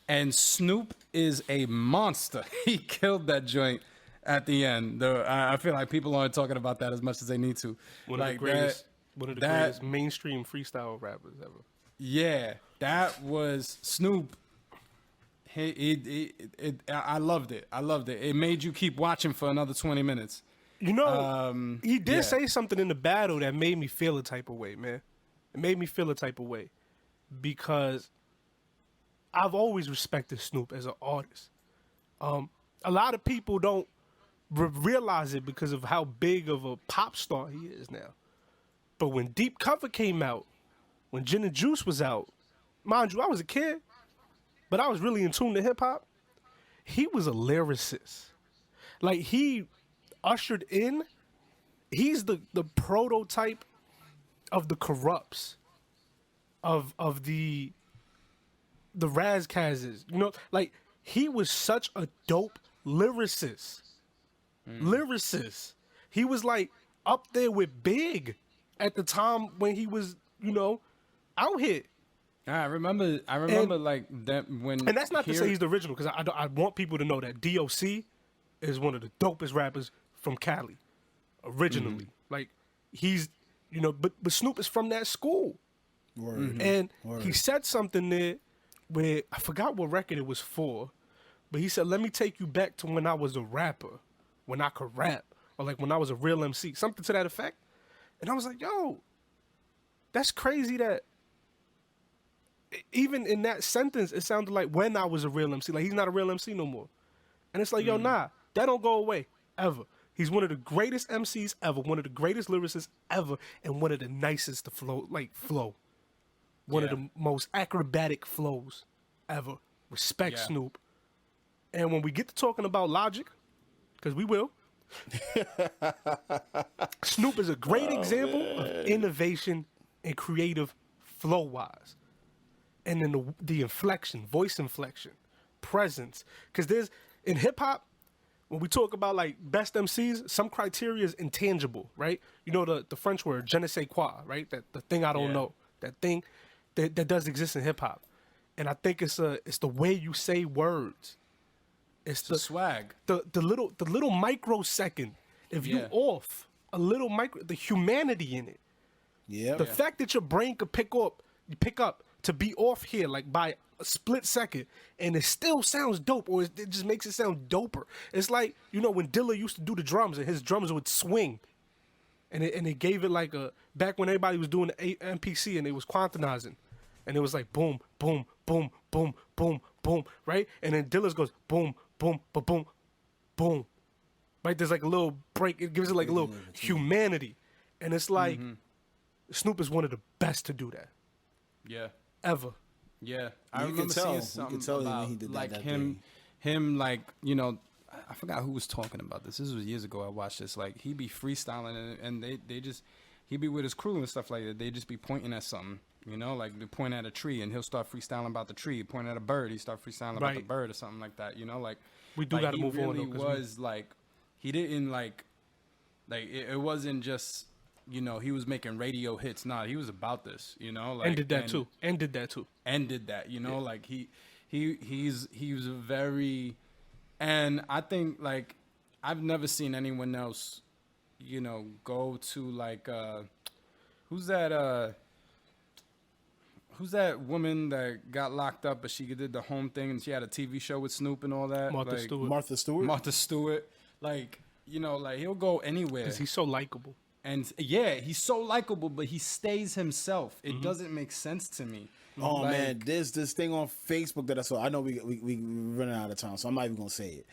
And Snoop is a monster. He killed that joint at the end. I feel like people aren't talking about that as much as they need to. One of the greatest mainstream freestyle rappers ever. Yeah, that was Snoop. I loved it. I loved it. It made you keep watching for another 20 minutes. You know, he did say something in the battle that made me feel a type of way, man. It made me feel a type of way because I've always respected Snoop as an artist. A lot of people don't realize it because of how big of a pop star he is now. But when Deep Cover came out, when Gin and Juice was out, mind you, I was a kid, but I was really in tune to hip hop. He was a lyricist. Like, he ushered in, he's the prototype of the Corrupts, of the Razzcazzes. You know, like, he was such a dope lyricist. He was like up there with Big at the time when he was, you know, out here. I remember like that when. And that's not to say he's the original, because I want people to know that DOC is one of the dopest rappers from Cali, originally. Like, he's, you know, but Snoop is from that school. Word. And he said something there where I forgot what record it was for, but he said, "Let me take you back to when I was a rapper, when I could rap, or like when I was a real MC," something to that effect. And I was like, yo, that's crazy that even in that sentence, it sounded like when I was a real MC. Like, he's not a real MC no more. And it's like, yo, nah, that don't go away, ever. He's one of the greatest MCs ever, one of the greatest lyricists ever, and one of the nicest to flow. One of the most acrobatic flows ever. Respect Snoop. And when we get to talking about Logic, because we will, Snoop is a great example of innovation and creative flow-wise. And then the inflection, voice inflection, presence. Because there's, in hip-hop, when we talk about, like, best MCs, some criteria is intangible, right? You know the French word, je ne sais quoi, right? That the thing I don't know. That thing that does exist in hip-hop. And I think it's the way you say words. It's the swag. The little microsecond. If you off a little the humanity in it. Yeah. The fact that your brain could pick up to be off here like by a split second, and it still sounds dope, or it just makes it sound doper. It's like, you know, when Dilla used to do the drums and his drums would swing, and it gave it like a, back when everybody was doing the MPC and it was quantizing, and it was like boom, boom, boom, boom, boom, boom, right? And then Dilla's goes boom, boom, boom, boom, right? There's like a little break. It gives it like a little humanity, and it's like Snoop is one of the best to do that. Yeah. Ever. Yeah, I remember seeing something you could tell about when he did like that him like, you know, I forgot who was talking about this. This was years ago. I watched this. Like, he be freestyling and they just, he be with his crew and stuff like that. They just be pointing at something, you know, like they point at a tree and he'll start freestyling about the tree. Point at a bird, he start freestyling about the bird or something like that. You know, like we do got to move on. He really was like, he didn't like it wasn't just, you know, he was making radio hits. Nah, he was about this, you know, like, and did that too. You know, like he's a very, and I think, like, I've never seen anyone else, you know, go to like who's that woman that got locked up but she did the home thing and she had a TV show with Snoop and all that? Martha Stewart. Like, you know, like, he'll go anywhere because he's so likable. And yeah, he's so likable, but he stays himself. It doesn't make sense to me. Oh, like, man, there's this thing on Facebook that I saw. I know we running out of time, so I'm not even gonna say it.